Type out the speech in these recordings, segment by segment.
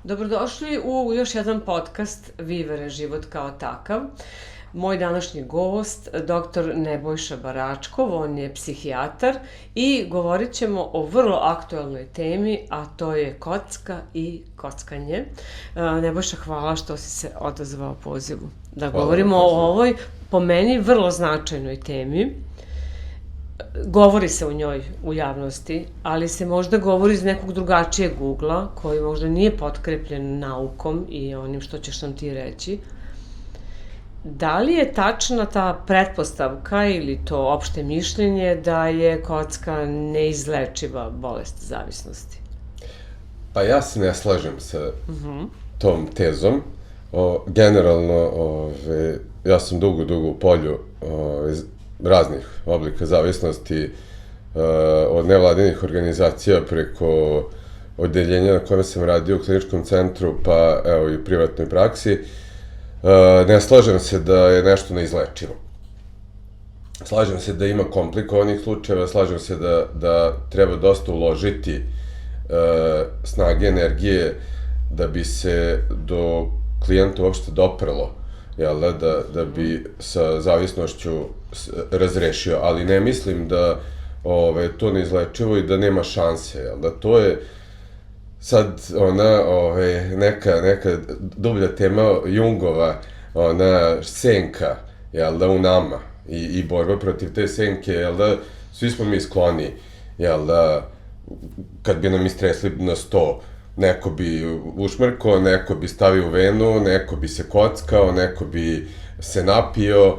Dobrodošli u još jedan podcast Vivere život kao takav. Moj današnji gost, dr. Nebojša Baračkov, on je psihijatar i govorit ćemo o vrlo aktuelnoj temi, a to je kocka i kockanje. Nebojša, hvala što si se odazvao pozivu da govorimo o ovoj, po meni, vrlo značajnoj temi. Govori se o njoj u javnosti, ali se možda govori iz nekog drugačijeg ugla, koji možda nije potkrepljen naukom i onim što ćeš nam ti reći. Da li je tačna ta pretpostavka ili to opšte mišljenje da je kocka neizlečiva bolest zavisnosti? Pa ja se ne slažem sa tom tezom. Generalno, ja sam dugo u polju raznih oblika zavisnosti, od nevladinih organizacija preko odeljenja na kome sam radio u kliničkom centru, pa evo i u privatnoj praksi. Ne slažem se da je nešto neizlečivo. Slažem se da ima komplikovanih slučajeva, slažem se da treba dosta uložiti snage, energije da bi se do klijenta uopšte doprlo, da bi sa zavisnošću razrešio, ali ne mislim da to neizlečivo i da nema šanse, da to je sad neka dublja tema Jungova, senka, u nama i borba protiv te senke, svi smo mi skloni, kad bi nam istresli na sto, neko bi ušmrkao, neko bi stavio u venu, neko bi se kockao, neko bi se napio,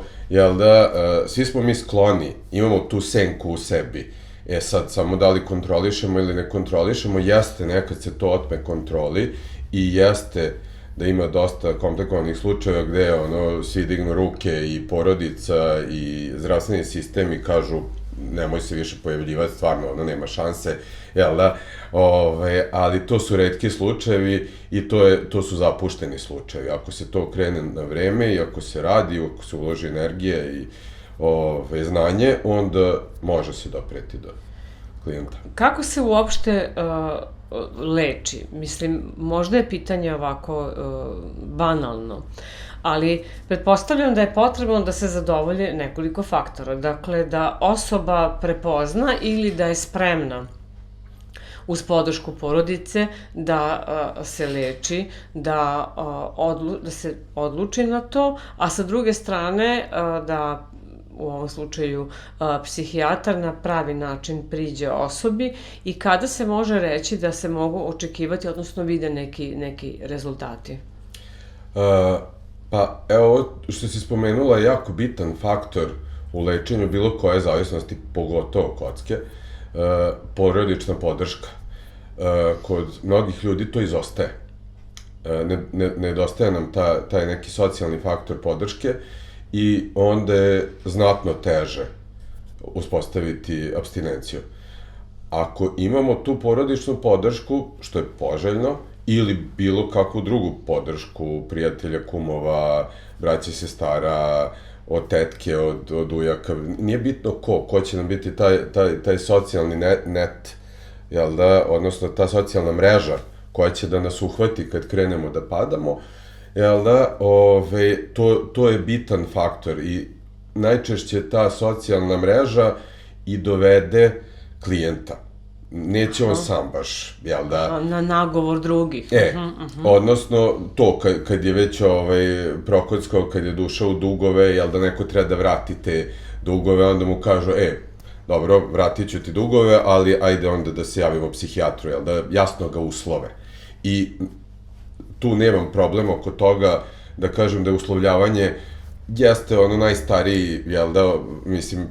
svi smo mi skloni, imamo tu senku u sebi. Sad, samo da li kontrolišemo ili ne kontrolišemo, jeste nekad se to otme kontroli i jeste da ima dosta komplikovanih slučajeva gde svi dignu ruke i porodica i zdravstveni sistem i kažu nemoj se više pojavljivati, stvarno, nema šanse, ali to su retki slučajevi i to su zapušteni slučajevi. Ako se to krene na vreme i ako se radi, ako se uloži energija i znanje, onda može se dopreti do klijenta. Kako se uopšte leči? Mislim, možda je pitanje ovako banalno, ali pretpostavljam da je potrebno da se zadovolje nekoliko faktora. Dakle, da osoba prepozna ili da je spremna uz podršku porodice da se leči, da se odluči na to, a sa druge strane da u ovom slučaju psihijatar na pravi način priđe osobi i kada se može reći da se mogu očekivati, odnosno vide neki rezultati? Pa evo ovo što si spomenula je jako bitan faktor u lečenju bilo koje zavisnosti, pogotovo kocke, porodična podrška. Kod mnogih ljudi to izostaje. Nedostaje nam taj neki socijalni faktor podrške i onda je znatno teže uspostaviti apstinenciju. Ako imamo tu porodičnu podršku, što je poželjno, ili bilo kakvu drugu podršku prijatelja, kumova, braća, sestara, od tetke, od ujaka, nije bitno ko će nam biti taj socijalni net, odnosno ta socijalna mreža koja će da nas uhvati kad krenemo da padamo, to je bitan faktor i najčešće ta socijalna mreža i dovede klijenta. Neće on sam baš, Na nagovor drugih. Odnosno, to kad je već prokockao, kad je došao u dugove, da neko treba da vrati te dugove, onda mu kažu, dobro, vratit ću ti dugove, ali ajde onda da se javimo psihijatru, da jasno ga uslove. I tu nemam problem oko toga da kažem da je uslovljavanje jeste najstariji, mislim...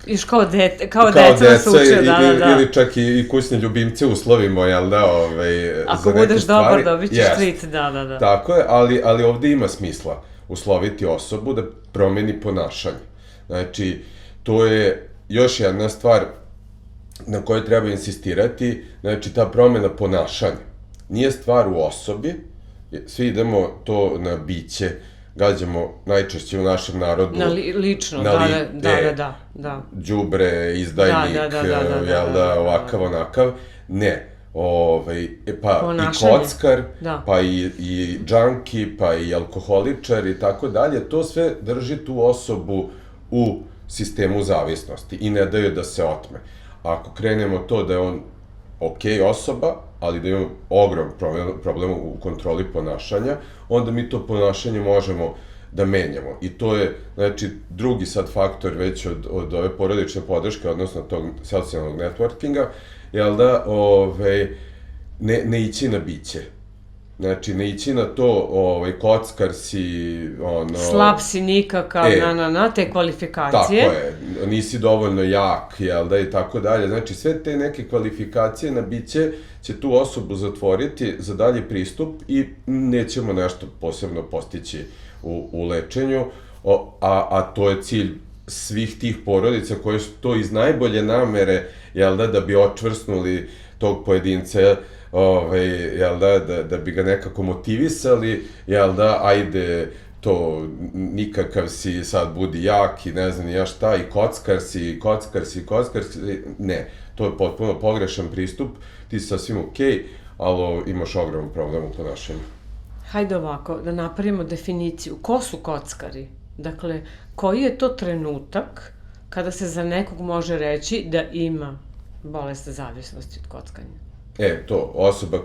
Iš kao deca se uče, da. Ili čak i kućne ljubimce uslovimo, Ako budeš dobar, dobit ćeš treat, da. Tako je, ali ovde ima smisla usloviti osobu da promeni ponašanje. Znači, to je još jedna stvar na kojoj treba insistirati, znači ta promena ponašanja. Nije stvar u osobi, svi idemo to na biće, gađamo najčešće u našem narodu... Lično, da. Đubre, izdajnik, ovakav, onakav. Ne, pa Ponašanje. i kockar, Da. pa i džanki, pa i alkoholičar i tako dalje, to sve drži tu osobu u sistemu zavisnosti i ne daju da se otme. Ako krenemo to da je on ok osoba, ali da ima ogrom problem u kontroli ponašanja, onda mi to ponašanje možemo da menjamo. I to je, znači, drugi sad faktor već od ove porodične podrške, odnosno tog socijalnog networkinga, jel da, ne ići na biće. Znači, ne ići na to, kockar si, Slab si nikakav, te kvalifikacije. Tako je, nisi dovoljno jak, jel da, i tako dalje. Znači, sve te neke kvalifikacije na biće će tu osobu zatvoriti za dalji pristup i nećemo nešto posebno postići u lečenju, a to je cilj svih tih porodica koje su to iz najbolje namere, jel da bi očvrsnuli tog pojedinca, jel da bi ga nekako motivisali, jel da, ajde, to, nikakav si, sad budi jak i ne znam ni ja šta, i kockar si, ne, to je potpuno pogrešan pristup, ti si sasvim okej, ali imaš ogroman problem u ponašanju. Hajde ovako, da napravimo definiciju. Ko su kockari? Dakle, koji je to trenutak kada se za nekog može reći da ima bolest zavisnosti od kockanja? To, osoba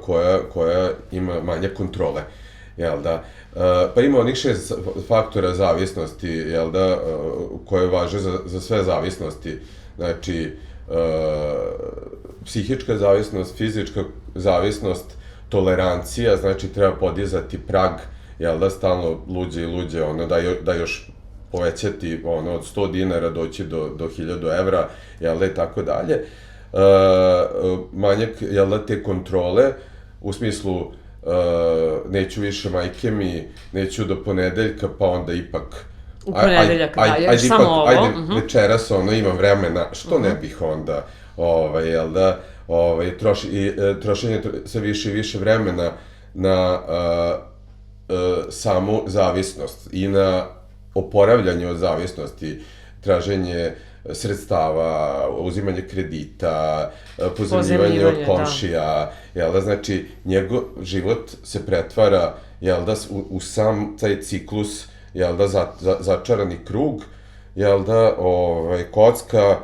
koja ima manje kontrole, jel da? Pa ima onih 6 faktora zavisnosti, jel da, koje važe za sve zavisnosti. Znači, psihička zavisnost, fizička zavisnost, tolerancija, znači treba podizati prag, jel da, stalno luđe i luđe, da još povećati, od 100 dinara doći do 1000 evra, jel da, i tako dalje. Manjak, jel da, te kontrole, u smislu, neću više majke mi, neću do ponedeljka, pa onda ipak... U ponedeljak, da, još samo ovo. Ajde, večeras, imam vremena, što ne bih onda, jel da, trošenje sve više i više vremena na samu zavisnost i na oporavljanje od zavisnosti, traženje sredstava, uzimanje kredita, pozemljivanje od komšija, jel da, znači, njegov život se pretvara, jel da, u sam taj ciklus, jel da, začarani krug, jel da, kocka,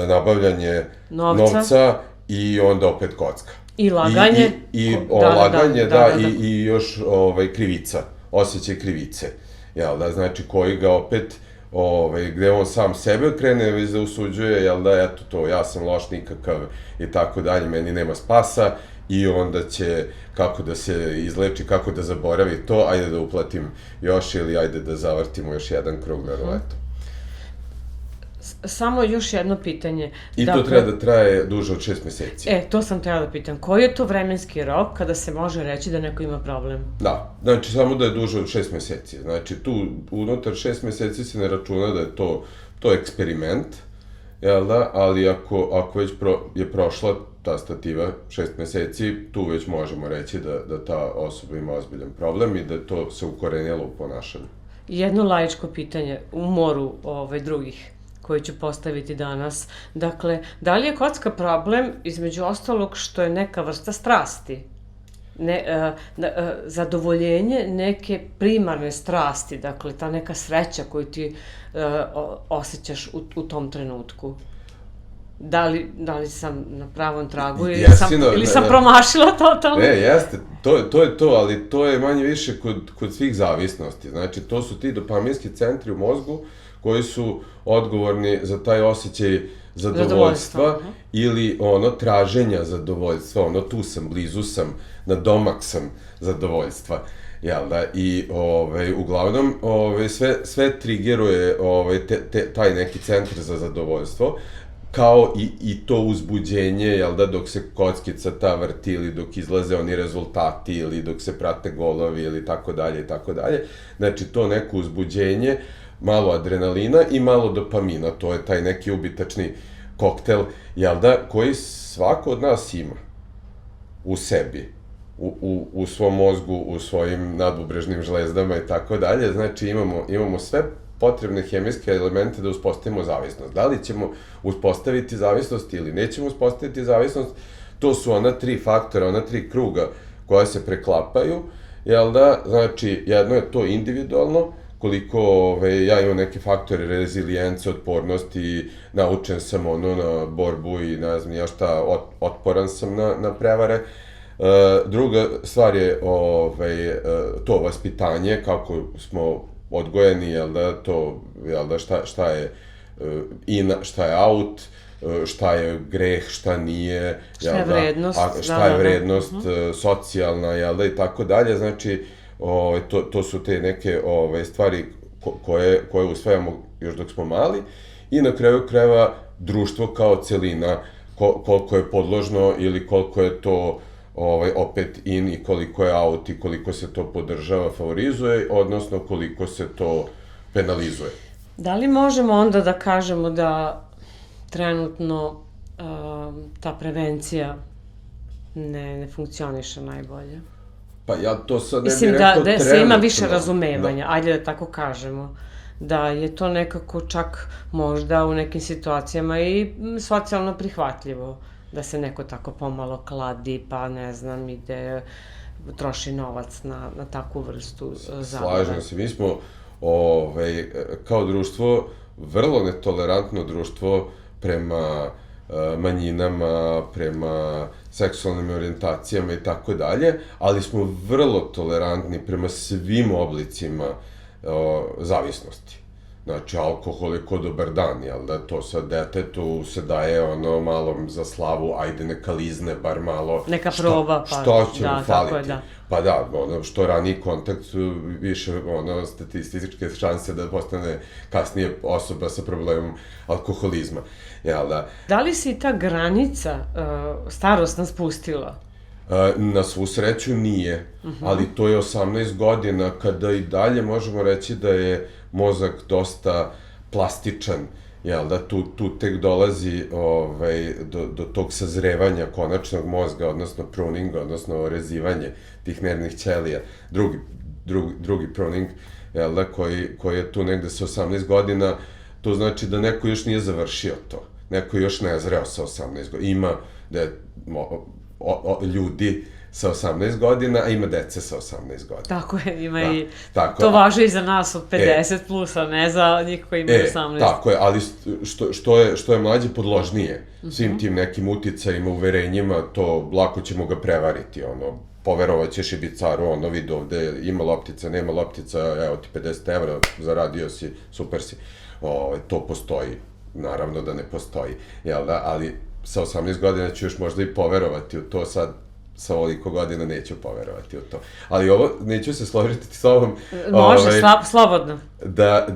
nabavljanje novca i onda opet kocka. I laganje. I laganje, da, i još krivica, osjećaj krivice, jel da, znači, koji ga opet, gde on sam sebe krene već da usuđuje, jel da, eto to, ja sam loš nikakav i tako dalje, meni nema spasa, i onda će kako da se izleči, kako da zaboravi to, ajde da uplatim još ili ajde da zavrtimo još jedan krug na ruletu. Samo još jedno pitanje. I to treba da traje duže od 6 meseci. To sam trebala da pitam. Koji je to vremenski rok kada se može reći da neko ima problem? Da, znači samo da je duže od 6 meseci. Znači tu unutar 6 meseci se ne računa da je to eksperiment, jel da, ali ako već je prošla ta stativa 6 meseci, tu već možemo reći da ta osoba ima ozbiljan problem i da to se ukorenilo u ponašanju. Jedno laičko pitanje u moru drugih koje ću postaviti danas. Dakle, da li je kocka problem, između ostalog, što je neka vrsta strasti? Zadovoljenje neke primarne strasti, dakle, ta neka sreća koju ti osjećaš u tom trenutku. Da li sam na pravom tragu ili sam promašila totalno? Ne, jeste, to je to, ali to je manje više kod svih zavisnosti. Znači, to su ti dopaminski centri u mozgu koji su odgovorni za taj osjećaj zadovoljstva ili traženja zadovoljstva, tu sam, blizu sam, na domak sam zadovoljstva, jel da, i uglavnom sve trigeruje taj neki centar za zadovoljstvo, kao i to uzbuđenje, jel da, dok se kockica ta vrti ili dok izlaze oni rezultati ili dok se prate golovi ili tako dalje i tako dalje. Znači, to neko uzbuđenje, malo adrenalina i malo dopamina, to je taj neki ubitačni koktel, jel da, koji svako od nas ima u sebi, u svom mozgu, u svojim nadbubrežnim žlezdama i tako dalje. Znači, imamo sve potrebne hemijske elemente da uspostavimo zavisnost. Da li ćemo uspostaviti zavisnost ili nećemo uspostaviti zavisnost, to su ona 3 faktora, ona 3 kruga koja se preklapaju, jel da, znači, jedno je to individualno, koliko ja imam neke faktore rezilijence, otpornosti, naučen sam na borbu i ne znam ja šta, otporan sam na prevare. Druga stvar je to vaspitanje, kako smo odgojeni, jel da, šta je šta je out, šta je greh, šta nije, šta je vrednost, šta je vrednost socijalna, jel da, i tako dalje, znači, to su te neke stvari koje usvajamo još dok smo mali i na kraju krajeva društvo kao celina, koliko je podložno ili koliko je to opet in i koliko je out i koliko se to podržava, favorizuje, odnosno koliko se to penalizuje. Da li možemo onda da kažemo da trenutno ta prevencija ne funkcioniše najbolje? Pa ja to sad ne bih mislim rekao trenutno. Da se ima više razumevanja, ajde da tako kažemo. Da je to nekako čak možda u nekim situacijama i socijalno prihvatljivo. Da se neko tako pomalo kladi, pa ne znam, ide, troši novac na takvu vrstu zabave. Slažem se, mi smo kao društvo vrlo netolerantno društvo prema manjinama, prema seksualnim orijentacijama i tako dalje, ali smo vrlo tolerantni prema svim oblicima zavisnosti. Znači, alkohol je ko dobar dan, jel da, to sad detetu se daje malo za slavu, ajde neka lizne bar malo. Neka proba, pa. Što će mu faliti? Tako je, da. Pa da, što raniji kontakt, više statističke šanse da postane kasnije osoba sa problemom alkoholizma, jel da? Da li si ta granica starosna spustila? Na svu sreću nije, ali to je 18 godina kada i dalje možemo reći da je mozak dosta plastičan, jel da, tu tek dolazi do tog sazrevanja konačnog mozga, odnosno pruninga, odnosno orezivanje tih nervnih ćelija, drugi pruning, jel da, koji je tu negde sa 18 godina, to znači da neko još nije završio to, neko još ne zreo sa 18 godina, ima ljudi sa 18 godina, a ima dece sa 18 godina. Tako je, ima i... To važi i za nas od 50 plus, a ne za njih koji imaju 18. Tako je, ali što je mlađe podložnije svim tim nekim uticajima, uverenjima, to lako ćemo ga prevariti, poverovat ćeš i bicaru, vidi ovde, ima loptica, nema loptica, evo ti 50 evra, zaradio si, super si. To postoji, naravno da ne postoji, jel da, ali sa 18 godina ću još možda i poverovati u to, sad sa ovoliko godina neću poverovati u to. Ali ovo, neću se složiti s ovom... Može, slobodno. Da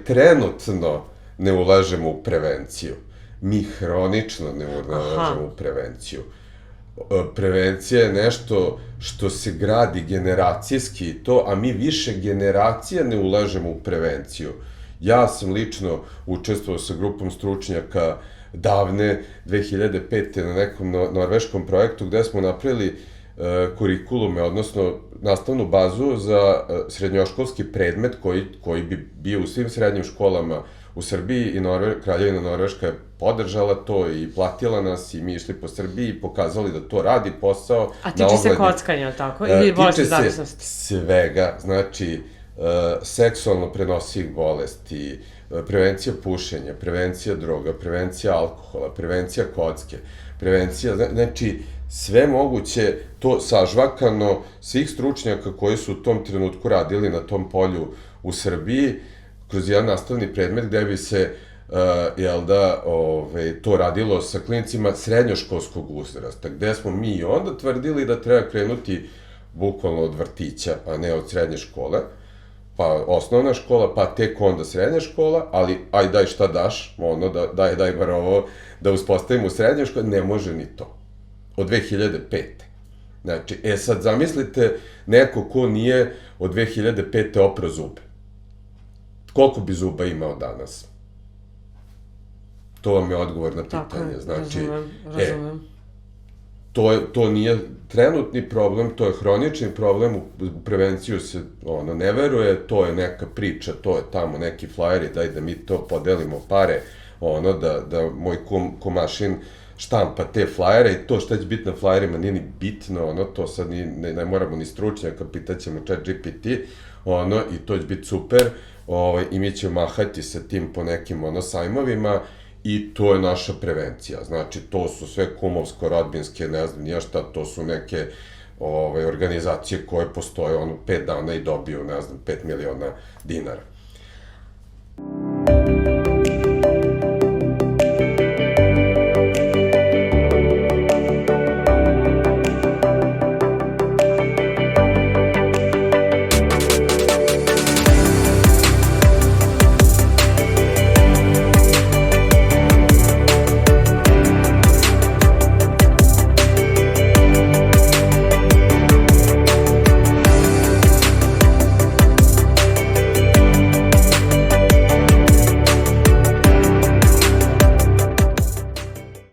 trenutno ne ulažemo u prevenciju. Mi hronično ne ulažemo u prevenciju. Prevencija je nešto što se gradi generacijski i to, a mi više generacija ne ulažemo u prevenciju. Ja sam lično učestvovao sa grupom stručnjaka davne 2005. na nekom norveškom projektu gde smo napravili kurikulume, odnosno nastavnu bazu za srednjoškolski predmet koji bi bio u svim srednjim školama u Srbiji i Kraljevina Norveška je podržala to i platila nas i mi išli po Srbiji i pokazali da to radi posao. A tiče se kockanja, tako? Ili bolesti zavisnosti? Tiče se svega, znači seksualno prenosivih bolesti, prevencija pušenja, prevencija droga, prevencija alkohola, prevencija kocke, prevencija, znači sve moguće, to sažvakano svih stručnjaka koji su u tom trenutku radili na tom polju u Srbiji, kroz jedan nastavni predmet gde bi se, to radilo sa klinicima srednjoškolskog uzrasta, gde smo mi onda tvrdili da treba krenuti bukvalno od vrtića, a ne od srednje škole, pa osnovna škola, pa tek onda srednja škola, ali aj daj šta daš, daj bar ovo, da uspostavimo srednju školu, ne može ni to. Od 2005. Znači, sad zamislite neko ko nije od 2005. oprao zube. Koliko bi zuba imao danas? To vam je odgovor na pitanje. Znači, razumem. To nije trenutni problem, to je hronični problem, u prevenciju se ne veruje, to je neka priča, to je tamo neki flajeri, daj da mi to podelimo pare, da moj kumašin štampa te flajere i to šta će biti na flajerima nije ni bitno, to sad ne moramo ni stručnjaka, pitaćemo ChatGPT, i to će biti super, i mi ćemo mahati sa tim po nekim, sajmovima, i to je naša prevencija. Znači, to su sve kumovsko-rodbinske, ne znam, nije šta, to su neke organizacije koje postoje 5 dana i dobiju, ne znam, 5 miliona dinara.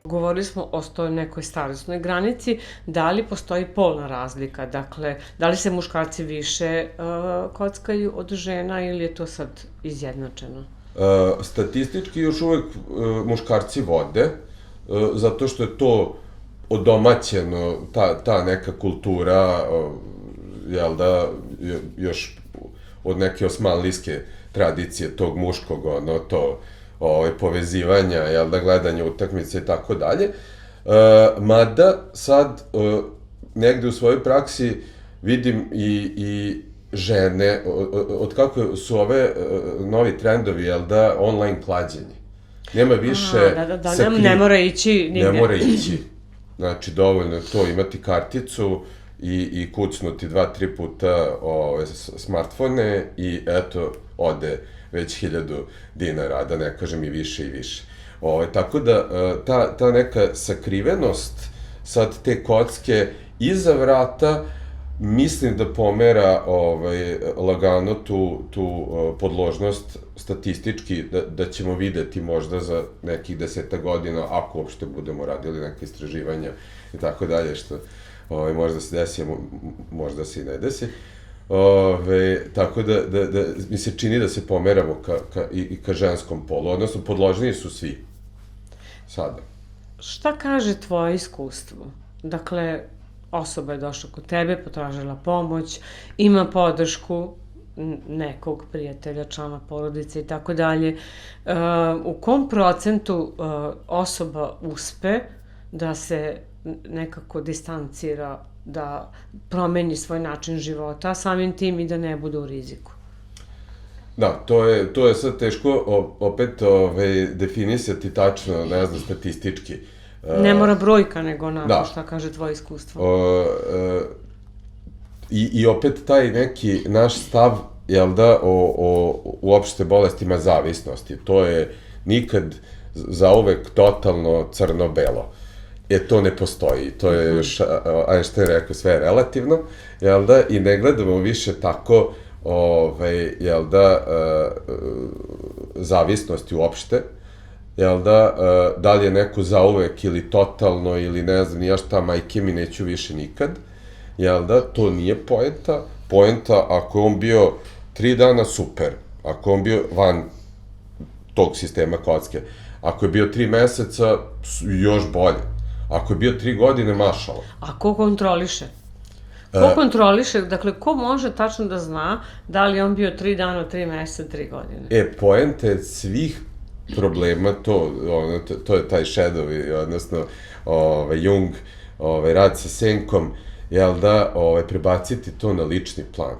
Govorili smo o toj nekoj starosnoj granici, da li postoji polna razlika, dakle, da li se muškarci više kockaju od žena ili je to sad izjednačeno? Statistički još uvek muškarci vode, zato što je to odomaćeno, ta neka kultura, jel da, još od neke osmanlijske tradicije tog muškog, to povezivanja, jel da, gledanja utakmice i tako dalje. Mada sad negde u svojoj praksi vidim i žene, od kako su ove novi trendovi, jel da, online klađenje. Nema više ne mora ići nigde. Ne mora ići. Znači, dovoljno je to imati karticu i kucnuti 2-3 puta smartfone i eto, ode već 1000 dinara, da ne kažem i više i više. Tako da, ta neka sakrivenost sad te kocke iza vrata, mislim da pomera lagano tu podložnost statistički, da ćemo videti možda za nekih 10 godina, ako uopšte budemo radili neke istraživanja i tako dalje, što možda se desi, možda se i ne desi. Tako da mi se čini da se pomeramo i ka ženskom polu, odnosno podložniji su svi sada. Šta kaže tvoje iskustvo? Dakle, osoba je došla kod tebe, potražila pomoć, ima podršku nekog prijatelja, člana porodice i tako dalje. U kom procentu osoba uspe da se nekako distancira, da promeni svoj način života, a samim tim i da ne bude u riziku? Da, to je sad teško opet definisati tačno, ne znam, statistički. Ne mora brojka, nego onako šta kaže tvoje iskustvo. I opet taj neki naš stav, jel da, o uopšte bolestima zavisnosti, to je nikad zauvek totalno crno-belo. To ne postoji, to je još Einstein rekao, sve je relativno, jel da, i ne gledamo više tako, jel da, zavisnosti uopšte, jel da li je neko zauvek ili totalno ili ne znam, ja šta, majke mi neću više nikad, jel da, to nije poenta, ako je on bio 3 dana, super, ako je on bio van tog sistema kocke, ako je bio 3 meseca, još bolje. Ako je bio 3 godine, mašala. A ko kontroliše? Ko kontroliše? Dakle, ko može tačno da zna da li je on bio 3 dana, 3 meseca, 3 godine? Poenta je svih problema, to je taj shadow, odnosno Jung, rad sa senkom, jel da, prebaciti to na lični plan.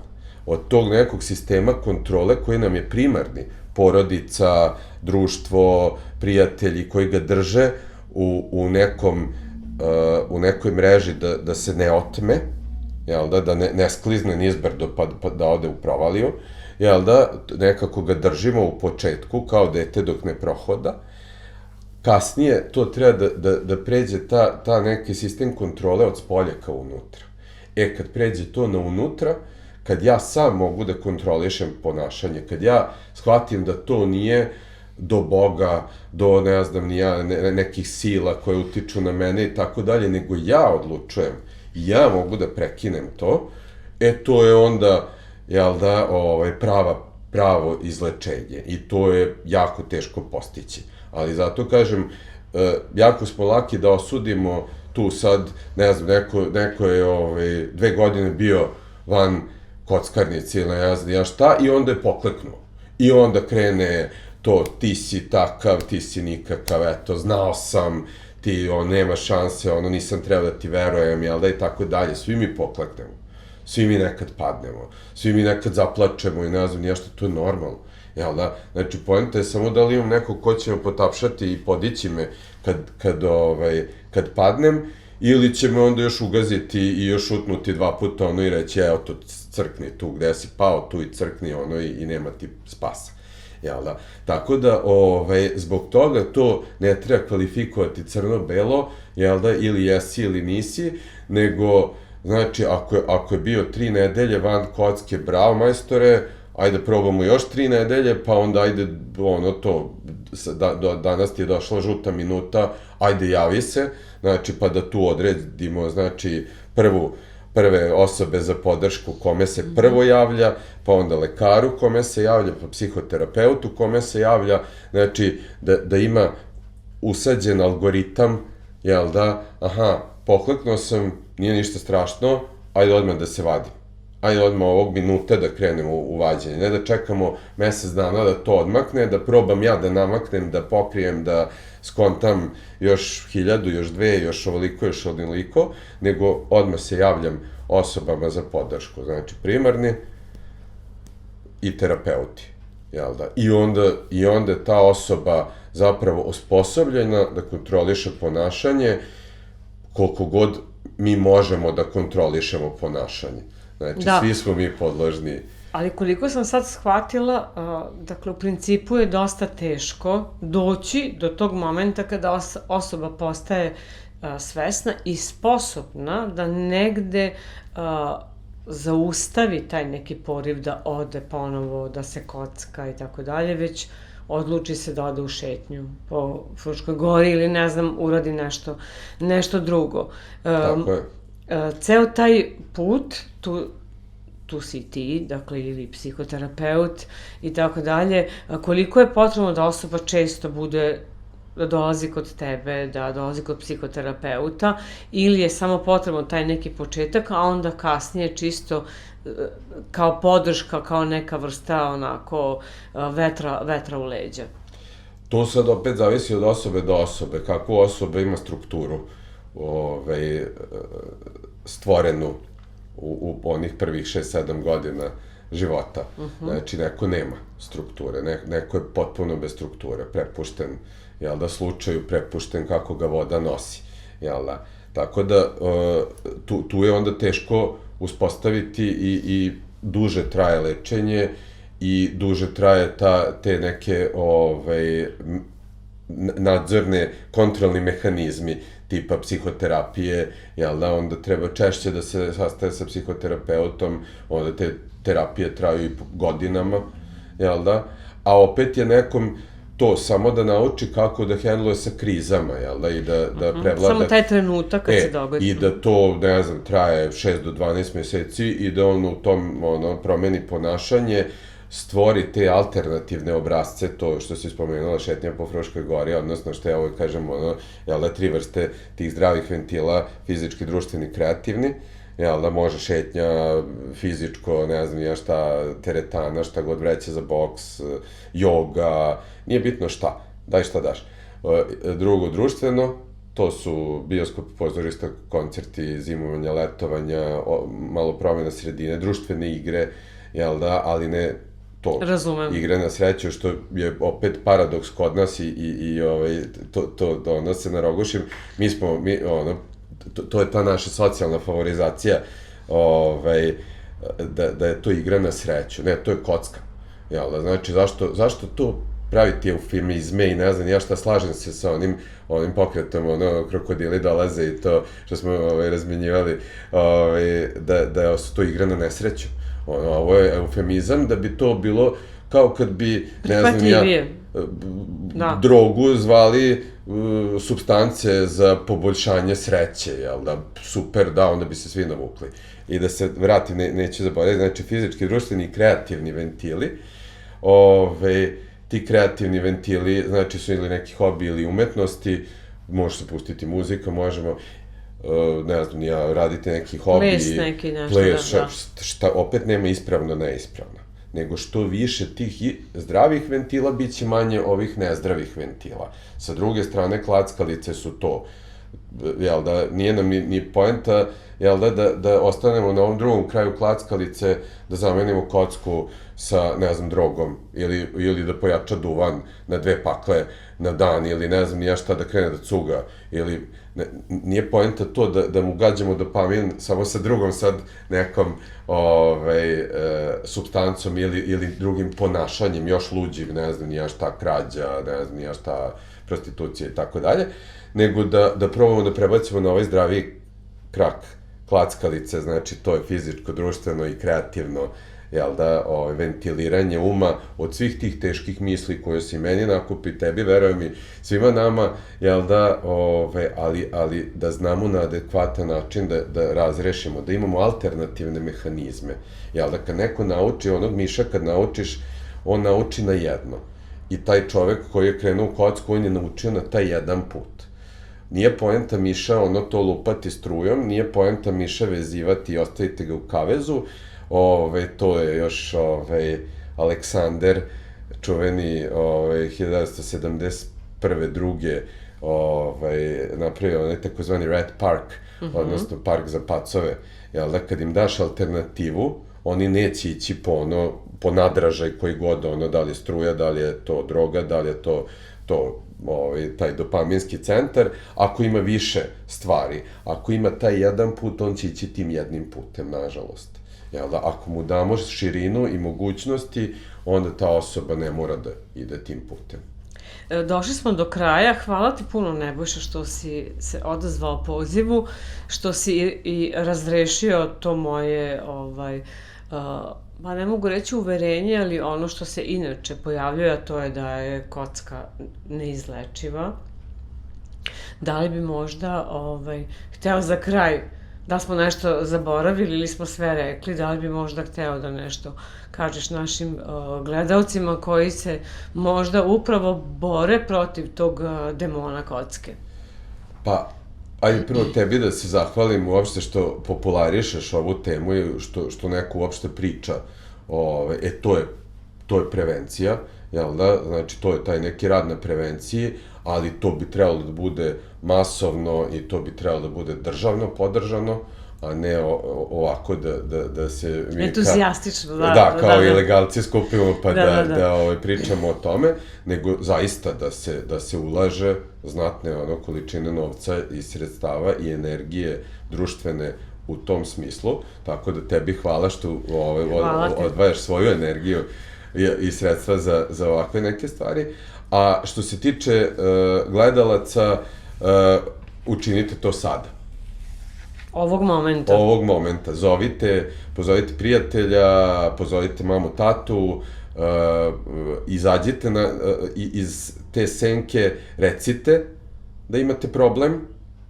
Od tog nekog sistema kontrole koji nam je primarni, porodica, društvo, prijatelji koji ga drže, u nekoj mreži da se ne otme, jel da ne sklizne nizbrdo pa da ode u provaliju, jel da, nekako ga držimo u početku kao dete dok ne prohoda. Kasnije to treba da pređe ta neki sistem kontrole od spolja ka unutra. Kad pređe to na unutra, kad ja sam mogu da kontrolišem ponašanje, kad ja shvatim da to nije do Boga, do, ne znam, nekih sila koje utiču na mene i tako dalje, nego ja odlučujem, ja mogu da prekinem to, to je onda, jel da, pravo izlečenje i to je jako teško postići. Ali zato kažem, jako smo laki da osudimo tu sad, ne znam, neko je 2 godine bio van kockarnice ili ne znam ja šta, i onda je pokleknuo. I onda krene to, ti si takav, ti si nikakav, eto, znao sam, ti, nema šanse, nisam trebao da ti verujem, jel da, i tako dalje. Svi mi pokleknemo, svi mi nekad padnemo, svi mi nekad zaplačemo i ne znam ništa, to je normalno, jel da? Znači, poenta je samo da li imam nekog ko će me potapšati i podići me kad padnem, ili će me onda još ugaziti i još utnuti 2 puta i reći, evo to crkni tu gde si pao, tu i crkni i nema ti spasa. Jel da? Tako da, zbog toga to ne treba kvalifikovati crno-belo, jel da, ili jesi ili nisi, nego, znači, ako je bio 3 nedelje van kocke, bravo majstore, ajde probamo još 3 nedelje, pa onda ajde, danas ti je došla žuta minuta, ajde javi se, znači, pa da tu odredimo, znači, prve osobe za podršku kome se prvo javlja, pa onda lekaru kome se javlja, pa psihoterapeutu kome se javlja, znači da ima usađen algoritam, jel da, aha, pokleknuo sam, nije ništa strašno, ajde odmah da se vadim. Ajde odmah ovog minuta da krenemo u vađenje, ne da čekamo mesec dana da to odmakne, da probam ja da namaknem, da pokrijem, da skontam još 1000, još 2, još ovoliko, još onoliko, nego odmah se javljam osobama za podršku, znači primarni i terapeuti, jel da? I onda je ta osoba zapravo osposobljena da kontroliše ponašanje koliko god mi možemo da kontrolišemo ponašanje. Znači, svi smo mi podložni. Ali koliko sam sad shvatila, dakle, u principu je dosta teško doći do tog momenta kada osoba postaje svesna i sposobna da negde zaustavi taj neki poriv da ode ponovo, da se kocka i tako dalje, već odluči se da ode u šetnju po Fruškoj gori ili, ne znam, uradi nešto drugo. Tako je. Ceo taj put, tu si ti, dakle, ili psihoterapeut i tako dalje, koliko je potrebno da osoba često da dolazi kod tebe, da dolazi kod psihoterapeuta, ili je samo potrebno taj neki početak, a onda kasnije čisto kao podrška, kao neka vrsta onako vetra u leđa? To sad opet zavisi od osobe do osobe, kakvu osoba ima strukturu stvorenu u onih prvih 6-7 godina života. Znači, neko nema strukture, neko je potpuno bez strukture, prepušten, jel da, slučaju, prepušten kako ga voda nosi, jel da. Tako da, tu je onda teško uspostaviti i duže traje lečenje i duže traje te neke nadzorne, kontrolni mehanizmi tipa psihoterapije, jel da, onda treba češće da se sastaje sa psihoterapeutom, onda te terapije traju i godinama, jel da, a opet je nekom to samo da nauči kako da hendluje sa krizama, jel da, i da prevlada... Samo taj trenutak kad se dogodi. I da to, ne znam, traje 6 do 12 meseci i da on u tom promeni ponašanje, stvori te alternativne obrazce, to što si spomenula, šetnja po Fruškoj gori, odnosno što ja uvijek kažem, jel da, 3 vrste tih zdravih ventila, fizički, društveni, kreativni, jel da, može šetnja, fizičko, ne znam ja šta, teretana, šta god vreće za boks, joga, nije bitno šta, daj šta daš. Drugo, društveno, to su bioskop, pozorišta, koncerti, zimovanja, letovanja, malo promjena sredine, društvene igre, jel da, ali ne to, igre na sreću, što je opet paradoks kod nas i to se narogušim, to je ta naša socijalna favorizacija, da je to igra na sreću, ne, to je kocka, jel da, znači, zašto to praviti eufemizme i ne znam ja šta, slažem se sa onim pokretom, krokodili dolaze i to što smo razmenjivali, da su to igra na nesreću. Ovo je eufemizam da bi to bilo kao kad bi, ne znam ja, drogu zvali supstance za poboljšanje sreće, jel da, super, da, onda bi se svi navukli. I da se vrati, neće zaboraviti, znači fizički, društveni i kreativni ventili, ti kreativni ventili, znači su ili neki hobi ili umetnosti, može se pustiti muzika, možemo, ne znam, raditi neki hobi. Ples neki, nešto, da. Šta, opet nema ispravno, neispravno. Nego što više tih zdravih ventila, bit će manje ovih nezdravih ventila. Sa druge strane, klackalice su to. Jel da, nije nam ni poenta, jel da ostanemo na ovom drugom kraju klackalice, da zamenimo kocku sa, ne znam, drogom, ili da pojača duvan na 2 pakle na dan, ili ne znam, ja šta da krene da cuga, ili nije poenta to da mu gađamo dopamin samo sa drugom sad nekom supstancom ili drugim ponašanjem, još luđim, ne znam, ja šta krađa, ne znam, ja šta prostitucija i tako dalje, nego da probamo da prebacimo na ovaj zdraviji krak klackalice, znači to je fizičko, društveno i kreativno, jel da, ventiliranje uma od svih tih teških misli koje si meni nakupi, tebi, verujem mi, svima nama, jel da, ali da znamo na adekvatan način da razrešimo, da imamo alternativne mehanizme, jel da, kad neko nauči, onog miša kad naučiš, on nauči na jedno. I taj čovek koji je krenuo u kocku, on je naučio na taj jedan put. Nije poenta miša to lupati strujom, nije poenta miša vezivati i ostaviti ga u kavezu, to je još Aleksander, čuveni 1971. druge, napravio onaj takozvani Rat Park, odnosno park za pacove. Jel da, kad im daš alternativu, oni neće ići po nadražaj koji god, da li je struja, da li je to droga, da li je to taj dopaminski centar, ako ima više stvari. Ako ima taj jedan put, on će ići tim jednim putem, nažalost. Jel da, ako mu damo širinu i mogućnosti, onda ta osoba ne mora da ide tim putem. Došli smo do kraja. Hvala ti puno, Nebojša, što si se odazvao pozivu, što si i razrešio to moje, pa ne mogu reći uverenje, ali ono što se inače pojavljuje, a to je da je kocka neizlečiva. Da li bi možda hteo za kraj, da smo nešto zaboravili ili smo sve rekli, da li bi možda hteo da nešto kažeš našim gledalcima koji se možda upravo bore protiv tog demona kocke? Pa, ajde prvo tebi da se zahvalim uopšte što popularišeš ovu temu i što neko uopšte priča. To je prevencija, jel da? Znači, to je taj neki rad na prevenciji, ali to bi trebalo da bude masovno i to bi trebalo da bude državno podržano, a ne ovako da se mi... Entuzijastično, da. Da, kao ilegalci skupimo pa da pričamo o tome, nego zaista da se ulaže znatne količine novca i sredstava i energije društvene u tom smislu, tako da tebi hvala što odvajaš svoju energiju i sredstva za ovakve neke stvari. A što se tiče gledalaca, učinite to sada. Ovog momenta. Ovog momenta. Pozovite prijatelja, pozovite mamu, tatu, izađite iz te senke, recite da imate problem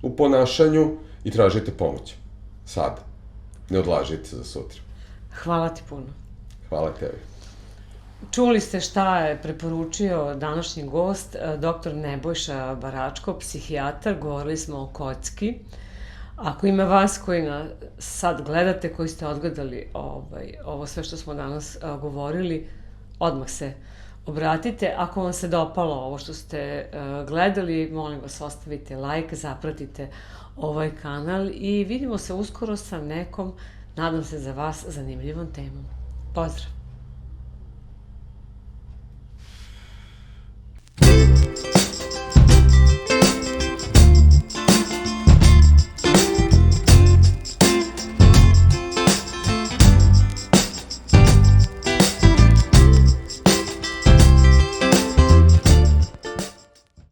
u ponašanju i tražite pomoć. Sada. Ne odlažite za sutra. Hvala ti puno. Hvala tebi. Čuli ste šta je preporučio današnji gost, dr. Nebojša Baračko, psihijatar. Govorili smo o kocki. Ako ima vas koji sad gledate, koji ste odgledali ovo sve što smo danas govorili, odmah se obratite. Ako vam se dopalo ovo što ste gledali, molim vas, ostavite like, zapratite ovaj kanal i vidimo se uskoro sa nekom, nadam se za vas, zanimljivom temom. Pozdrav!